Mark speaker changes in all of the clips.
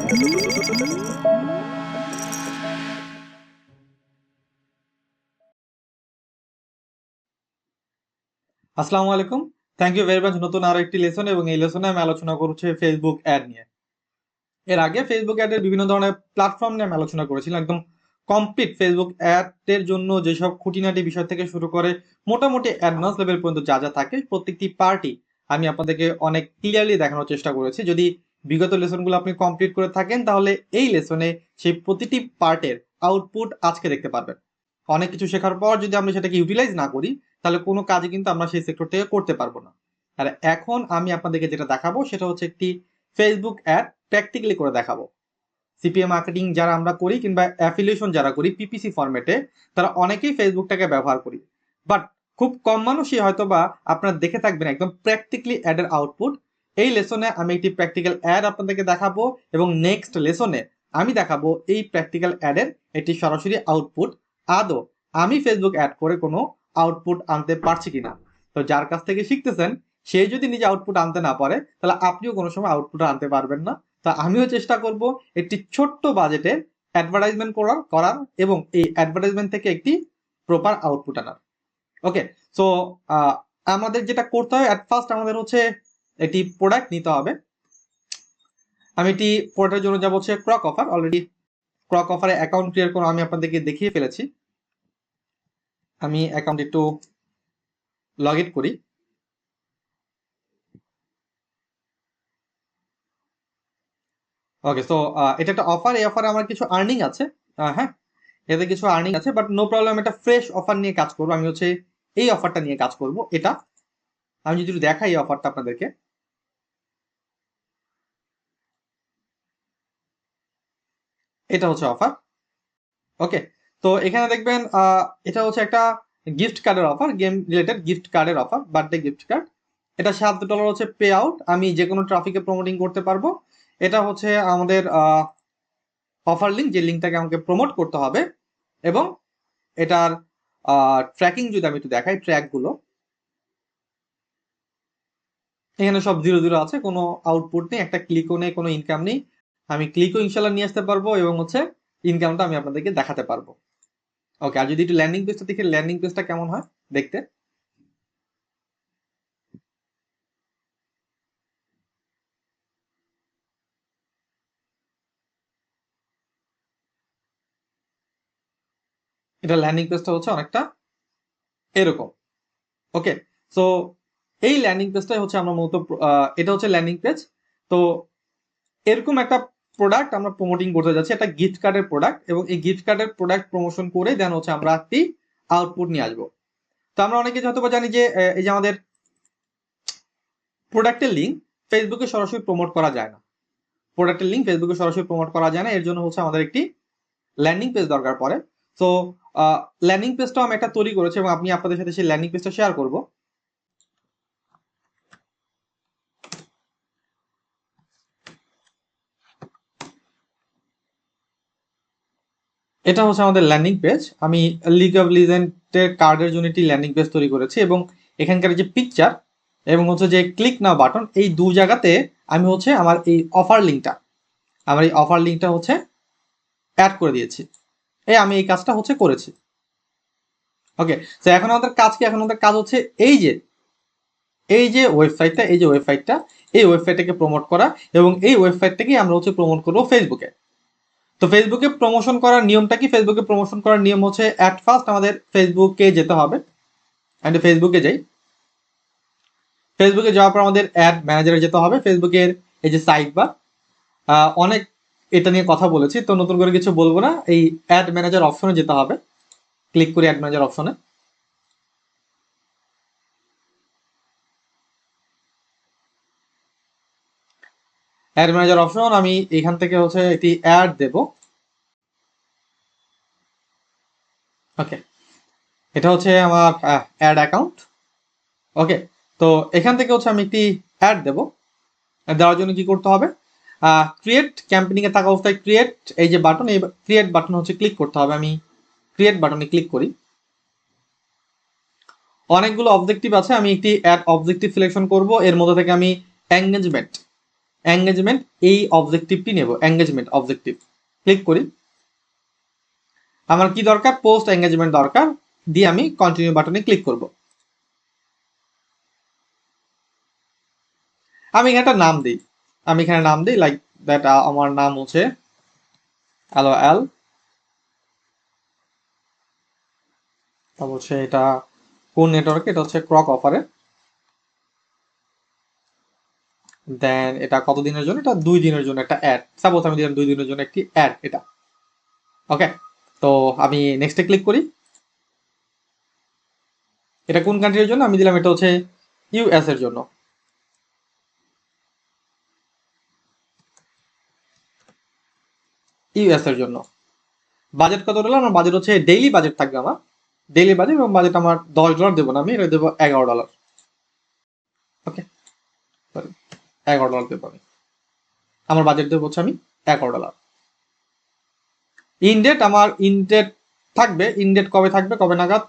Speaker 1: আসসালামু আলাইকুম। Thank you very much নতুন আরো একটি লেসন, এবং এই লেসনে আমি আলোচনা করছি ফেসবুক অ্যাড নিয়ে। এর আগে ফেসবুক অ্যাডের বিভিন্ন ধরনের প্ল্যাটফর্ম নিয়ে আমি আলোচনা করেছিলাম, একদম কমপ্লিট ফেসবুক অ্যাডের জন্য যেসব খুঁটিনাটি বিষয় থেকে শুরু করে মোটামুটি অ্যাডভান্স লেভেল পর্যন্ত যা যা থাকে প্রত্যেকটি পার্টি আমি আপনাদেরকে অনেক ক্লিয়ারলি দেখানোর চেষ্টা করেছি। যদি বিগত লেসনগুলো আপনি কমপ্লিট করে থাকেন তাহলে এই লেসনে সেই প্রতিটি পার্টের আউটপুট আজকে দেখতে পারবেন। অনেক কিছু শেখার পর যদি আমরা সেটাকে ইউটিলাইজ না করি তাহলে কোনো কাজই কিন্তু আমরা সেই সেক্টর থেকে করতে পারবো না। আর এখন আমি আপনাদেরকে যেটা দেখাবো সেটা হচ্ছে একটি ফেসবুক অ্যাড প্র্যাকটিক্যালি করে দেখাবো। সিপিএ মার্কেটিং যারা আমরা করি কিংবা অ্যাফিলিয়েশন যারা করি পিপিসি ফরম্যাটে, তারা অনেকেই ফেসবুকটাকে ব্যবহার করি, বাট খুব কম মানুষই হয়তো বা আপনারা দেখে থাকবেন একদম প্র্যাকটিক্যালি অ্যাডের আউটপুট। এই লেসনে আমি একটি প্র্যাকটিক্যাল অ্যাড আপনাদেরকে দেখাবো, এবং নেক্সট লেসনে আমি দেখাবো এই প্র্যাকটিক্যাল অ্যাডের একটি সরাসরি আউটপুট আদৌ আমি ফেসবুক অ্যাড করে কোনো আউটপুট আনতে পারছি কিনা। তো যার কাছ থেকে শিখতেছেন সে যদি নিজে আউটপুট আনতে না পারে তাহলে আপনিও কোনো সময় আউটপুট আনতে পারবেন না। তা আমিও চেষ্টা করব একটি ছোট্ট বাজেটের অ্যাডভার্টাইজমেন্ট করার এবং এই অ্যাডভার্টাইজমেন্ট থেকে একটি প্রপার আউটপুট আনার। ওকে, সো আমাদের যেটা করতে হয় অ্যাট ফার্স্ট আমাদের হচ্ছে একটি প্রোডাক্ট নিতে হবে। আমি এটি প্রোডাক্টের জন্য যাব হচ্ছে ক্রক অফার। অলরেডি ক্রক অফারে অ্যাকাউন্ট ক্রিয়েট করে আমি আপনাদেরকে দেখিয়ে ফেলেছি। আমি অ্যাকাউন্ট একটু লগ ইন করি। ওকে, সো এটা একটা অফার। এই অফারে আমার কিছু আর্নিং আছে। হ্যাঁ, এতে কিছু আর্নিং আছে, বাট নো প্রবলেম। এটা ফ্রেশ অফার নিয়ে কাজ করবো। আমি হচ্ছে এই অফারটা নিয়ে কাজ করব। এটা আমি যদি দেখাই এই অফারটা আপনাদেরকে, এটা হচ্ছে অফার। ওকে, তো এখানে দেখবেন এটা হচ্ছে একটা গিফট কার্ডের অফার, গেম রিলেটেড গিফট কার্ডের অফার, বার্থডে গিফট কার্ড। এটা $7 হচ্ছে পে আউট। আমি যে কোনো ট্রাফিকে প্রমোটিং করতে পারবো। এটা হচ্ছে আমাদের অফার লিঙ্ক, যে লিঙ্কটাকে আমাকে প্রমোট করতে হবে। এবং এটার ট্র্যাকিং যদি আমি একটু দেখাই, ট্র্যাকগুলো এখানে সব 0 0 আছে, কোনো আউটপুট নেই, একটা ক্লিকও নেই, কোনো ইনকাম নেই। আমি ক্লিকও ইনশাল্লাহ নিয়ে আসতে পারবো, এবং হচ্ছে ইনকামটা আমি আপনাদেরকে দেখাতে পারবো। ওকে, আর যদি একটু ল্যান্ডিং পেজটা দেখি, ল্যান্ডিং পেজটা কেমন হয় দেখতে। এটা ল্যান্ডিং পেজটা হচ্ছে অনেকটা এরকম। ওকে, সো এই ল্যান্ডিং পেজটাই হচ্ছে আমরা মূলত এটা হচ্ছে ল্যান্ডিং পেজ। তো এরকম একটা প্রোডাক্ট আমরা প্রমোটিং করতে যাচ্ছি, একটা গিফট কার্ডের প্রোডাক্ট, এবং এই গিফট কার্ডের প্রোডাক্ট প্রমোশন করে দেন হচ্ছে আমরা একটি আউটপুট নিয়ে আসবো। তো আমরা অনেকে হয়তো বা জানি যে এই যে আমাদের প্রোডাক্টের লিঙ্ক ফেসবুকে সরাসরি প্রমোট করা যায় না। প্রোডাক্টের লিঙ্ক ফেসবুকে সরাসরি প্রমোট করা যায় না, এর জন্য হচ্ছে আমাদের একটি ল্যান্ডিং পেজ দরকার পড়ে। তো ল্যান্ডিং পেজটাও আমি একটা তৈরি করেছি, এবং আমি আপনাদের সাথে সেই ল্যান্ডিং পেজটা শেয়ার করব। এটা হচ্ছে আমাদের ল্যান্ডিং পেজ। আমি লিগ অফ লিজেন্ডের কার্ডের জন্য একটি ল্যান্ডিং পেজ তৈরি করেছি, এবং এখানকার যে পিকচার এবং হচ্ছে যে ক্লিক নাও বাটন, এই দু জায়গাতে আমি হচ্ছে আমার এই অফার লিঙ্কটা হচ্ছে অ্যাড করে দিয়েছি। আমি এই কাজটা হচ্ছে করেছি। ওকে, তো এখন আমাদের কাজ কি? এখন আমাদের কাজ হচ্ছে এই যে ওয়েবসাইটটা এই ওয়েবসাইটটাকে প্রমোট করা, এবং এই ওয়েবসাইটটাকে আমরা হচ্ছে প্রমোট করবো ফেসবুকে। তো ফেসবুকে প্রমোশন করার নিয়মটা কি? ফেসবুকে প্রমোশন করার নিয়ম হচ্ছে অ্যাট ফার্স্ট আমাদের ফেসবুকে যেতে হবে। অ্যান্ড ফেসবুকে যাই। ফেসবুকে যাওয়ার পর আমাদের অ্যাড ম্যানেজারে যেতে হবে। ফেসবুকের এই যে সাইড বার, অনেক এটা নিয়ে কথা বলেছি, তো নতুন করে কিছু বলবো না। এই অ্যাড ম্যানেজার অপশনে যেতে হবে। ক্লিক করি অ্যাড ম্যানেজার অপশনে। অ্যাড ম্যানেজার অপশন, আমি এখান থেকে হচ্ছে একটি অ্যাড দেব। ওকে, এটা হচ্ছে আমার অ্যাড অ্যাকাউন্ট। ওকে, তো এখান থেকে হচ্ছে আমি একটি অ্যাড দেব। দেওয়ার জন্য কি করতে হবে? ক্রিয়েট ক্যাম্পেনিং এ থাকা অবস্থায় ক্রিয়েট এই যে বাটন, এই ক্রিয়েট বাটন হচ্ছে ক্লিক করতে হবে। আমি ক্রিয়েট বাটনে ক্লিক করি। অনেকগুলো অবজেক্টিভ আছে, আমি একটি অ্যাড অবজেক্টিভ সিলেকশন করব। এর মধ্যে থেকে আমি এঙ্গেজমেন্ট এঙ্গেজমেন্ট এই অবজেক্টিভটি নেব, এঙ্গেজমেন্ট অবজেক্টিভ ক্লিক করি। আমার কি দরকার, পোস্ট এঙ্গেজমেন্ট দরকার, দিয়ে আমি কন্টিনিউ বাটনে ক্লিক করব। আমি এখানে একটা নাম দিই, আমি এখানে নাম দিই লাইক দ্যাট, আমার নাম হচ্ছে LOL, অবশ্যই এটা কোন নেটওয়ার্কে, এটা হচ্ছে ক্রক অফারে। দেন এটা কত দিনের জন্য, এটা 2 দিনের জন্য একটা অ্যাড, সাপোজ আমি দিলাম 2 দিনের জন্য একটি অ্যাড এটা। ওকে, তো আমি নেক্সটে ক্লিক করি। এটা কোন কান্ট্রির জন্য, আমি দিলাম এটা হচ্ছে US এর জন্য। US এর জন্য বাজেট কত ডলার, আমার বাজেট হচ্ছে ডেইলি বাজেট থাকবে আমার, ডেইলি বাজেট, এবং বাজেট আমার $10 দেবো না, আমি এটা দেবো $11। ওকে, সরি, $11 দেবো আমি, আমার বাজেট দেবো হচ্ছে আমি $11। ইনডেট, আমার ইনডেট থাকবে, ইনডেট কবে থাকবে, কবে নাগাদ,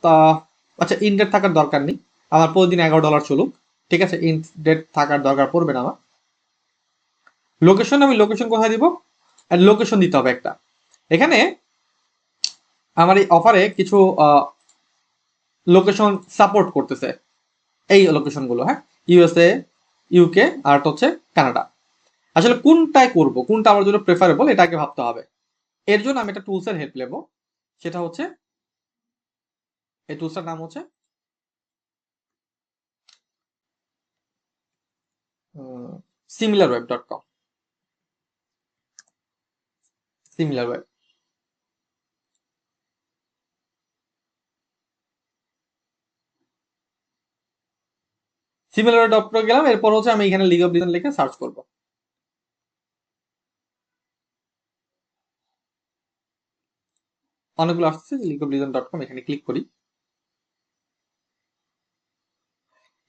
Speaker 1: আচ্ছা ইনডেট থাকার দরকার নেই, আমার প্রতিদিন $11 চলুক, ঠিক আছে, ইনডেট থাকার দরকার পড়বে না আমার। লোকেশন, আমি লোকেশন কোথায় দিব, লোকেশন দিতে হবে একটা। এখানে আমার এই অফারে কিছু লোকেশন সাপোর্ট করতেছে, এই লোকেশনগুলো, হ্যাঁ, USA, UK আর হচ্ছে কানাডা। আসলে কোনটায় করব, কোনটা আমার জন্য প্রেফারেবল, এটাকে ভাবতে হবে। এর জন্য আমি একটা টুলসের হেল্প নেব, সেটা হচ্ছে, এই টুলসটার নাম হচ্ছে similarweb.com, similarweb। similarweb.com গেলাম, এরপর হচ্ছে আমি এখানে লিগ অফ লিজেন্ড লিখে সার্চ করব। অনেকগুলো আসছে, লিগ অফ লিজেন্ড.com, এখানে ক্লিক করি।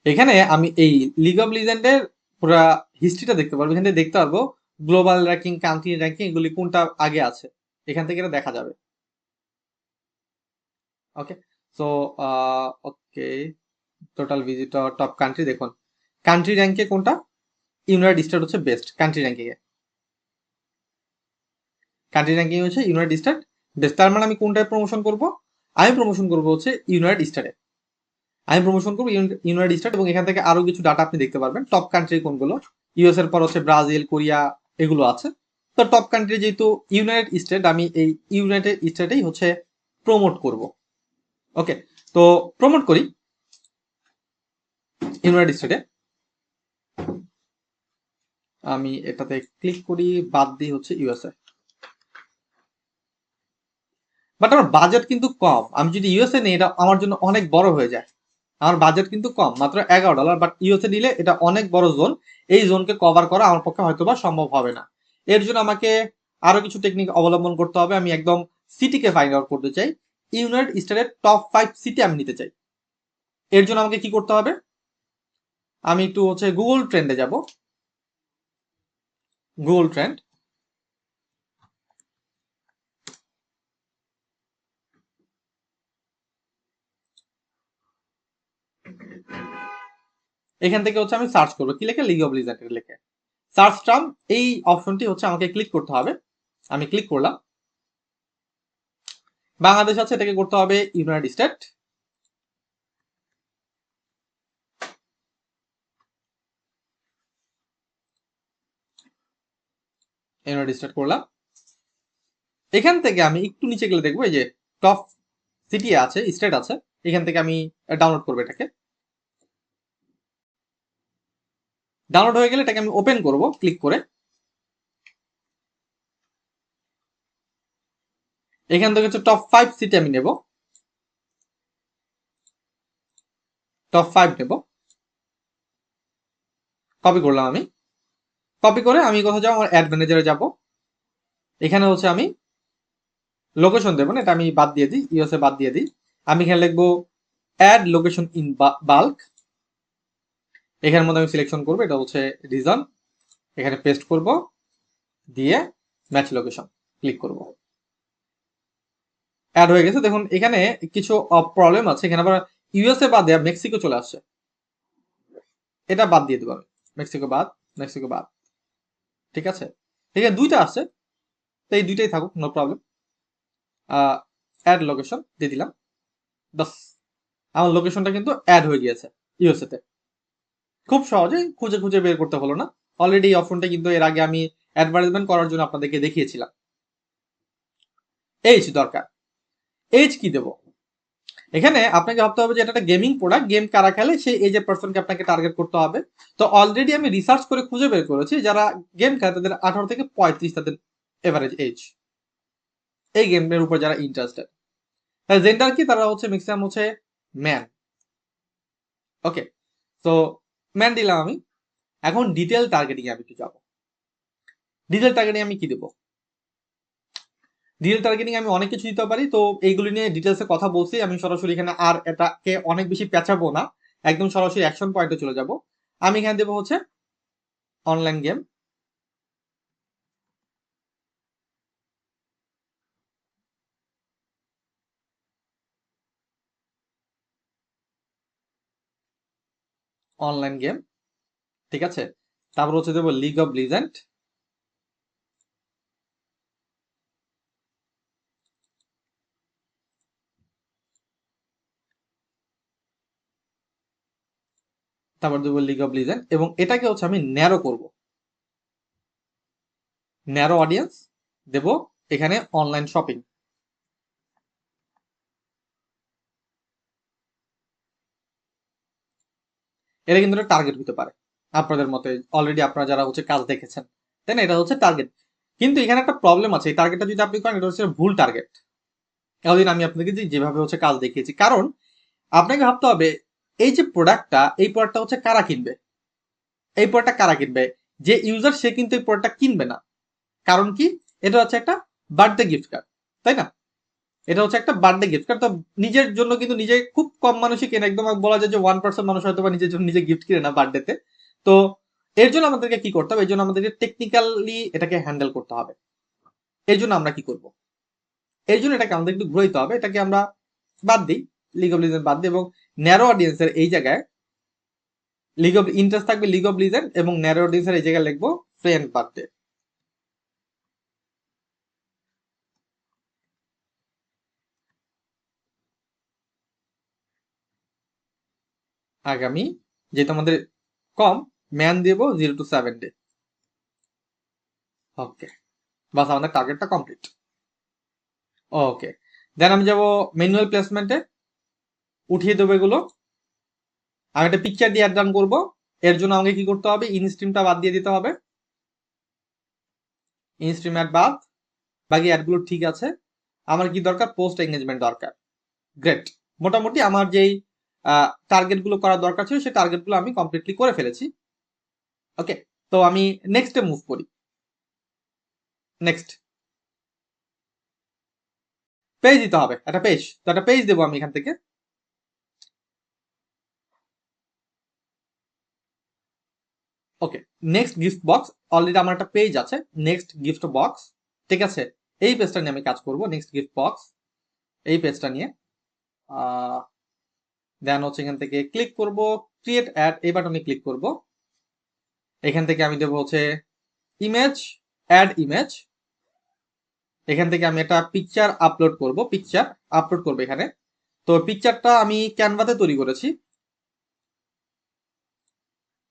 Speaker 1: এখানে আমি এই লিগ অফ লিজেন্ডের পুরো হিস্ট্রিটা দেখতে পারবো, এখান থেকে দেখতে পারবো গ্লোবাল র্যাঙ্কিং, কান্ট্রি র্যাঙ্কিং, এগুলি কোনটা আগে আছে, এখান থেকে এটা দেখা যাবে। Okay, so okay, total visitor, top country, দেখুন কান্ট্রি র্যাঙ্কে কোনটা, ইউনাইটেড স্টেট হচ্ছে বেস্ট কান্ট্রি র্যাঙ্কিং এ, কান্ট্রি র্যাঙ্কিং হচ্ছে ইউনাইটেড স্টেট বেস্ট। তার মানে আমি কোনটায় প্রমোশন করব, আমি প্রমোশন করব হচ্ছে ইউনাইটেড স্টেটে, আমি প্রমোশন করবো ইউনাইটেড স্টেট, এবং এখান থেকে আরো কিছু ডাটা আপনি দেখতে পারবেন, টপ কান্ট্রি কোনগুলো, US এর পর হচ্ছে ব্রাজিল, কোরিয়া, এগুলো আছে। তো টপ কান্ট্রি যেহেতু ইউনাইটেড স্টেট, আমি এই ইউনাইটেড স্টেটেই হচ্ছে প্রমোট করব। ওকে, তো প্রমোট করি ইউনাইটেড স্টেটে, আমি এটাতে ক্লিক করি, বাদ দিই হচ্ছে USA। বাট আমার বাজেট কিন্তু কম, আমি যদি USA নিই এটা আমার জন্য অনেক বড় হয়ে যায়, আমার বাজেট কিন্তু কম, মাত্র $11, বাট USA নিলে এটা অনেক বড় জোন, এই জোনকে কভার করা আমার পক্ষে হয়তোবা সম্ভব হবে না। এর জন্য আমাকে আরো কিছু টেকনিক অবলম্বন করতে হবে, আমি একদম সিটিকে ফাইন্ড আউট করতে চাই, ইউনাইটেড স্টেটের টপ 5 সিটি আমি নিতে চাই। এর জন্য আমাকে কি করতে হবে, আমি একটু হচ্ছে গুগল ট্রেন্ডে যাব, গুগল ট্রেন্ড, এখান থেকে হচ্ছে আমি সার্চ করবো, কি লিখে, লিগ অফ লিজেন্ড লিখে সার্চ টার্ম, এই অপশনটি হচ্ছে আমাকে ক্লিক করতে হবে, আমি ক্লিক করলাম। বাংলাদেশ আছে, এটাকে করতে হবে ইউনাইটেড স্টেট, ইউনাইটেড স্টেট করলাম। এখান থেকে আমি একটু নিচে গেলে দেখবো এই যে টপ সিটি আছে, স্টেট আছে, এখান থেকে আমি ডাউনলোড করবো এটাকে। ডাউনলোড হয়ে গেলে এটাকে আমি ওপেন করব ক্লিক করে। এখান থেকে হচ্ছে টপ 5 সিটি আমি নেব, টপ 5 নেব, কপি করলাম আমি। কপি করে আমি কোথাও যাবো, আমার অ্যাড ম্যানেজারে যাব, এখানে হচ্ছে আমি লোকেশন দেবো না, এটা আমি বাদ দিয়ে দিই, USA বাদ দিয়ে দিই। আমি এখানে লিখবো অ্যাড লোকেশন ইন বাল্ক, এখানের মধ্যে আমি সিলেকশন করবো, এটা হচ্ছে রিজন, এখানে পেস্ট করব, দিয়ে ম্যাচ লোকেশন ক্লিক করব, অ্যাড হয়ে গেছে। দেখুন এখানে কিছু প্রবলেম আছে, এখানে আবার USA বাদ দেওয়া মেক্সিকো চলে আসছে, এটা বাদ দিয়ে দেবো আমি, মেক্সিকো বাদ, মেক্সিকো বাদ। ঠিক আছে, এখানে দুইটা আছে, তো এই দুইটাই থাকুক, নো প্রবলেম। অ্যাড লোকেশন দিয়ে দিলাম, বাস আমার লোকেশনটা কিন্তু অ্যাড হয়ে গিয়েছে ইউএসএ তে। খুব সহজে খুঁজে খুঁজে বের করতে হলো না, অলরেডি এই অপশনটা কিন্তু এর আগে আমি অ্যাডভার্টাইজমেন্ট করার জন্য আপনাদেরকে দেখিয়েছিলাম। এইচ দরকার, এইচ কি দেবো? এখানে আপনাকে ভাবতে হবে যে এটা একটা গেমিং প্রোডাক্ট, গেম কারা খেলে সেই এজের পার্সনকে আপনাকে টার্গেট করতে হবে। তো অলরেডি আমি রিসার্চ করে খুঁজে বের করেছি যারা গেম খেলে তাদের 18 থেকে 35 তাদের এভারেজ এজ, এই গেমের উপর যারা ইন্টারেস্টেড। জেন্ডার কি, তারা হচ্ছে ম্যাক্সিমাম হচ্ছে ম্যান। ওকে, তো ম্যান দিলাম আমি। এখন ডিটেল টার্গেটিং আমি একটু যাবো। ডিটেল টার্গেটিং আমি কি দেবো? ডিটেল টার্গেটিং আমি অনেক কিছু দিতে পারি, তো এইগুলি নিয়ে ডিটেলসে কথা বলছি আমি সরাসরি এখানে, আর এটাকে অনেক বেশি পেঁচাবো না, একদম সরাসরি অ্যাকশন পয়েন্টে চলে যাব। আমি এখানে দেবো হচ্ছে অনলাইন গেম, অনলাইন গেম, ঠিক আছে। তারপর হচ্ছে দেবো লিগ অফ লিজেন্ড, তারপর দেবো লিগ অফ লিজেন্ড, এবং এটাকে হচ্ছে আমি ন্যারো করব, ন্যারো অডিয়েন্স দেব এখানে অনলাইন শপিং। এটা কিন্তু একটা টার্গেট হতে পারে আপনাদের মতে, অলরেডি আপনারা যারা হচ্ছে কাজ দেখেছেন, তাই না? এটা হচ্ছে টার্গেট। কিন্তু এখানে একটা প্রবলেম আছে, এই টার্গেটটা যদি আপনি করেন এটা হচ্ছে ভুল টার্গেট। এতদিন আমি আপনাকে যেভাবে হচ্ছে কাজ দেখিয়েছি, কারণ আপনাকে ভাবতে হবে এই যে প্রোডাক্টটা, এই প্রোডাক্টটা হচ্ছে কারা কিনবে, এই প্রোডাক্টটা কারা কিনবে? যে ইউজার সে কিন্তু এই প্রোডাক্টটা কিনবে না। কারণ কি? এটা হচ্ছে একটা বার্থডে গিফট কার্ড, তাই না? এটা হচ্ছে একটা বার্থডে গিফট কার্ড, তো নিজের জন্য কিন্তু নিজে খুব কম মানুষই কেনে, একদম বলা যায় যে 1% মানুষ হয়তো বা নিজের জন্য নিজে গিফট কিনে না বার্থডেতে। তো এর জন্য আমাদেরকে কি করতে হবে? এর জন্য আমাদেরকে টেকনিক্যালি এটাকে হ্যান্ডেল করতে হবে। এর জন্য আমরা কি করব? এর জন্য এটাকে আমাদের একটু ঘুরাইতে হবে, এটাকে আমরা বাদ দিই, লিগ অফ লিজেন্ড বাদ দিই, এবং ন্যারো অডিয়েন্সের এই জায়গায় লিগ অফ ইন্টারেস্ট থাকবে লিগ অফ লিজেন্ড, এবং ন্যারো অডিয়েন্সের এই জায়গায় লিখবো ফ্রেন্ড বার্থডে। আগামী, যেহেতু আমাদের কম, ম্যান দেবো 0 to 7 ডে। ওকে, বাস আমাদের টার্গেটটা কমপ্লিট। ওকে, দেন আমি যাব ম্যানুয়াল প্লেসমেন্টে, উঠিয়ে দেবো এগুলো। আমি একটা পিকচার দিয়ে অ্যাড রান করবো, এর জন্য আমাকে কি করতে হবে? ইনস্ট্রিমটা বাদ দিয়ে দিতে হবে, ইনস্ট্রিম অ্যাড বাদ, বাকি অ্যাডগুলো ঠিক আছে। আমার কি দরকার? পোস্ট এঙ্গেজমেন্ট দরকার। গ্রেট, মোটামুটি আমার যেই টার্গেট গুলো করার দরকার ছিল সেই টার্গেট গুলো আমি কমপ্লিটলি করে ফেলেছি। ওকে, তো আমি নেক্সটে মুভ করি। নেক্সট পেজ দিতে হবে, একটা পেজ, তো একটা পেজ দেবো আমি এখান থেকে। ওকে, নেক্সট গিফট বক্স, অলরেডি আমার একটা পেজ আছে নেক্সট গিফট বক্স, ঠিক আছে। এই পেজটা নিয়ে আমি কাজ করব, নেক্সট গিফট বক্স, এই পেজটা নিয়ে। দেন হচ্ছে এখান থেকে ক্লিক করব, ক্রিয়েট অ্যাড, এই বাটনে ক্লিক করব। এখান থেকে আমি দেবো হচ্ছে ইমেজ, অ্যাড ইমেজ। এখান থেকে আমি একটা পিকচার আপলোড করব, পিকচার আপলোড করবো এখানে। তো পিকচারটা আমি ক্যানভাতে তৈরি করেছি,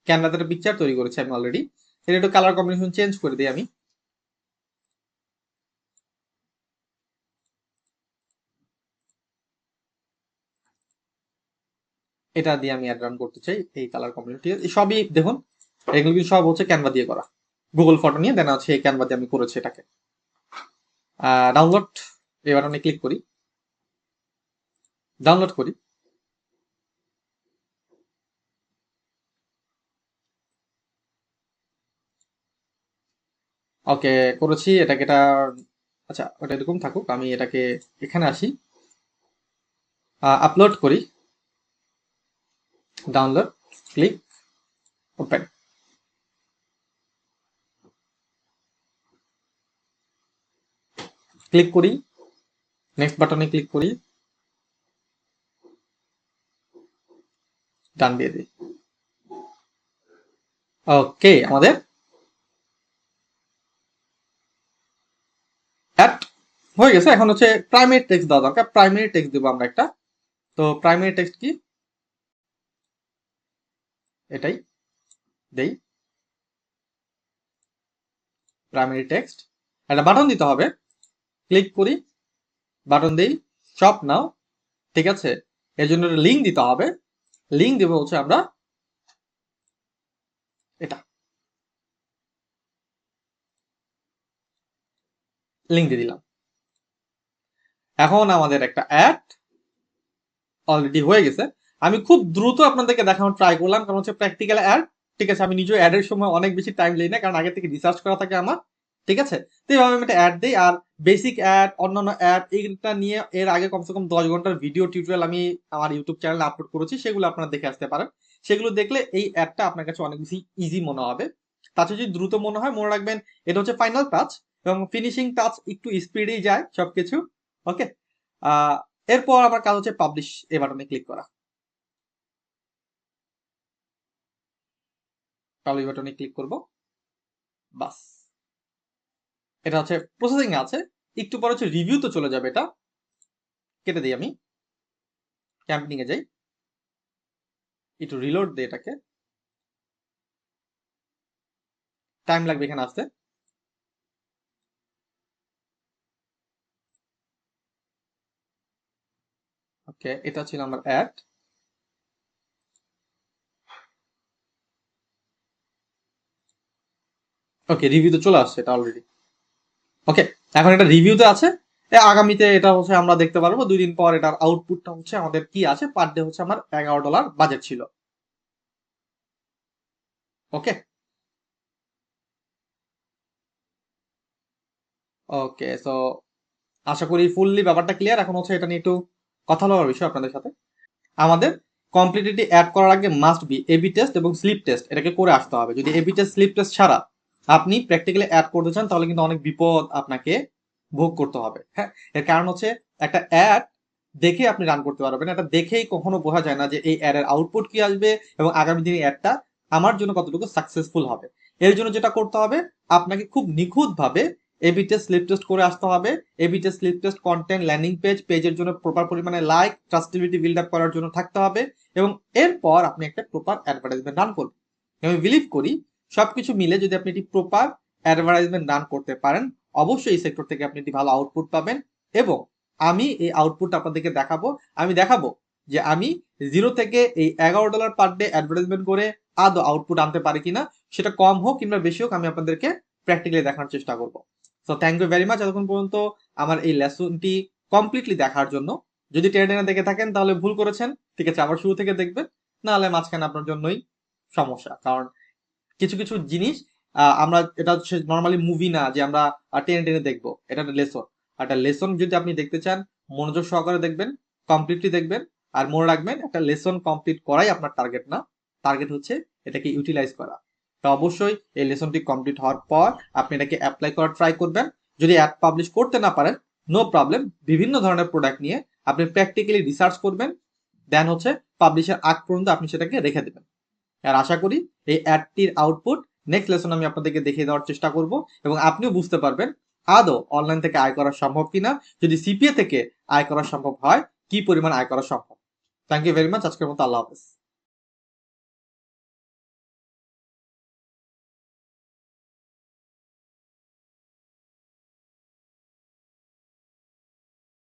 Speaker 1: ক্যানভাতে একটা পিকচার তৈরি করেছি আমি অলরেডি। এটা একটু কালার কম্বিনেশন চেঞ্জ করে দিই আমি। এটা দিয়ে আমি অ্যাড রান করতে চাই, এই কালার কম্বিনেশন, ঠিক আছে। সবই দেখুন, এগুলো কিন্তু সব হচ্ছে ক্যানভা দিয়ে করা, গুগল ফটো নিয়ে দেন হচ্ছে এই ক্যানভা দিয়ে আমি করেছি এটাকে। ডাউনলোড, এই বাটনে ক্লিক করি, ডাউনলোড করি। ওকে, করেছি এটাকে, এটা আচ্ছা ওটা এরকম থাকুক, আমি এটাকে এখানে আসি, আপলোড করি, ডাউনলোড, ক্লিক, ওপেন। ক্লিক করি, নেক্সট বাটনে ক্লিক করি, ডান দিয়ে দিই। ওকে, আমাদের অ্যাড হয়ে গেছে, এখন হচ্ছে প্রাইমারি টেক্সট দেওয়া দরকার। প্রাইমারি টেক্সট দেবো আমরা একটা। তো প্রাইমারি টেক্সট কি, এটাই দেই, প্রাইমারি টেক্সট। একটা বাটন দিতে হবে, ক্লিক করি, বাটন দেই, শপ নাও, ঠিক আছে। এর জন্য লিঙ্ক দিতে হবে, লিঙ্ক দেবো হচ্ছে আমরা এটা, লিঙ্ক দিয়ে দিলাম। এখন আমাদের একটা অ্যাড অলরেডি হয়ে গেছে। আমি খুব দ্রুত আপনাদেরকে দেখানোর ট্রাই করলাম, কারণ হচ্ছে প্র্যাকটিক্যাল অ্যাড, ঠিক আছে। আমি নিজেও অ্যাডের সময় অনেক বেশি টাইম নেই না, কারণ আগে থেকে রিসার্চ করা থাকে আমার, ঠিক আছে। তো এইভাবে আমি একটা অ্যাড দিই। আর বেসিক অ্যাড, অন্যান্য অ্যাড, এইটা নিয়ে এর আগে কমসে কম 10 ঘন্টার ভিডিও টিউটোরিয়াল আমি আমার ইউটিউব চ্যানেলে আপলোড করেছি, সেগুলো আপনারা দেখে আসতে পারেন। সেগুলো দেখলে এই অ্যাডটা আপনার কাছে অনেক বেশি ইজি মনে হবে। তাতে যদি দ্রুত মনে হয়, মনে রাখবেন এটা হচ্ছে ফাইনাল টাচ, এবং ফিনিশিং টাচ একটু স্পিডেই যায় সবকিছু। ওকে, এরপর আমার কাজ হচ্ছে পাবলিশ এই বাটনে ক্লিক করা। পাবলিশ বাটনে ক্লিক করব, বাস। এটা হচ্ছে প্রসেসিং আছে, একটু পরে হচ্ছে রিভিউ তো চলে যাবে। এটা কেটে দিই, আমি ক্যাম্পেইনিং এ যাই, একটু রিলোড দিই এটাকে, টাইম লাগবে এখানে আসতে। ওকে, এটা ছিল আমার অ্যাড। ওকে, রিভিউতে চলে আসছে এটা অলরেডি। ওকে, এখন এটা রিভিউতে আছে। আগামীতে এটা হচ্ছে আমরা দেখতে পারবো 2 দিন পর এটার আউটপুটটা হচ্ছে আমাদের কি আছে। পার ডে হচ্ছে আমার $11 বাজেট ছিল। ওকে, ওকে, সো আশা করি ফুললি ব্যাপারটা ক্লিয়ার। এখন হচ্ছে এটা নিয়ে একটু কথা বলার বিষয় আপনাদের সাথে। আমাদের কমপ্লিটিটি অ্যাড করার আগে মাস্ট বি এবি টেস্ট এবং স্লিপ টেস্ট, এটাকে করে আসতে হবে। যদি এবি টেস্ট স্লিপ টেস্ট ছাড়া আপনি প্র্যাকটিক্যালি অ্যাড করতে চান, তাহলে কিন্তু অনেক বিপদ আপনাকে ভোগ করতে হবে। হ্যাঁ, এর কারণ হচ্ছে একটা অ্যাড দেখে আপনি রান করতে পারবেন। এটা দেখেই কখনো বোঝা যায় না যে এই অ্যাডের আউটপুট কি আসবে এবং আগামী দিনে অ্যাডটা আমার জন্য কতটুকু সাকসেসফুল হবে। এর জন্য যেটা করতে হবে, আপনাকে খুব নিখুঁত ভাবে এবি টেস্ট স্লিপ টেস্ট করে আসতে হবে। AB test split test content, landing page, পেজের জন্য প্রপার পরিমাণে লাইক, ট্রাস্টেবিলিটি বিল্ড আপ করার জন্য থাকতে হবে, এবং এরপর আপনি একটা প্রপার অ্যাডভার্টাইজমেন্ট রান করবেন। আমি বিলিভ করি সবকিছু মিলে যদি আপনি এটি প্রপার অ্যাডভার্টাইজমেন্ট রান করতে পারেন, অবশ্যই এই সেক্টর থেকে আপনি একটি ভালো আউটপুট পাবেন। এবং আমি এই আউটপুট আপনাদেরকে দেখাবো। আমি দেখাবো যে আমি 0 থেকে এই $11 পার ডে অ্যাডভার্টাইজমেন্ট করে আদৌ আউটপুট আনতে পারি কিনা। সেটা কম হোক কিংবা বেশি হোক, আমি আপনাদেরকে প্র্যাকটিক্যালি দেখানোর চেষ্টা করবো। So thank you very much এতক্ষণ পর্যন্ত আমার এই লেসনটি কমপ্লিটলি দেখার জন্য। যদি টেনে টেনে দেখে থাকেন তাহলে ভুল করেছেন, ঠিক আছে, আবার শুরু থেকে দেখবেন। না হলে মাঝখানে আপনার জন্যই সমস্যা, কারণ কিছু কিছু জিনিস আমরা, এটা হচ্ছে নর্মালি মুভি না যে আমরা টেনে টেনে দেখবো। এটা একটা লেসন। একটা লেসন যদি আপনি দেখতে চান, মনোযোগ সহকারে দেখবেন, কমপ্লিটলি দেখবেন। আর মনে রাখবেন, একটা লেসন কমপ্লিট করাই আপনার টার্গেট না, টার্গেট হচ্ছে এটাকে ইউটিলাইজ করা। তো অবশ্যই এই লেসনটি কমপ্লিট হওয়ার পর আপনি এটাকে অ্যাপ্লাই করার ট্রাই করবেন। যদি অ্যাড পাবলিশ করতে না পারেন, নো প্রবলেম, বিভিন্ন ধরনের প্রোডাক্ট নিয়ে আপনি প্র্যাকটিক্যালি রিসার্চ করবেন, দেন হচ্ছে পাবলিশের আগ পর্যন্ত আপনি সেটাকে রেখে দেবেন। আর আশা করি এই অ্যাডটির আউটপুট নেক্সট লেসন আমি আপনাদেরকে দেখিয়ে দেওয়ার চেষ্টা করব, এবং আপনিও বুঝতে পারবেন আদৌ অনলাইন থেকে আয় করা সম্ভব কিনা। যদি সিপিএ থেকে আয় করা সম্ভব হয়, কি পরিমাণ আয় করা সম্ভব। থ্যাংক ইউ ভেরি মাচ, আজকের মতো আল্লাহ হাফেজ।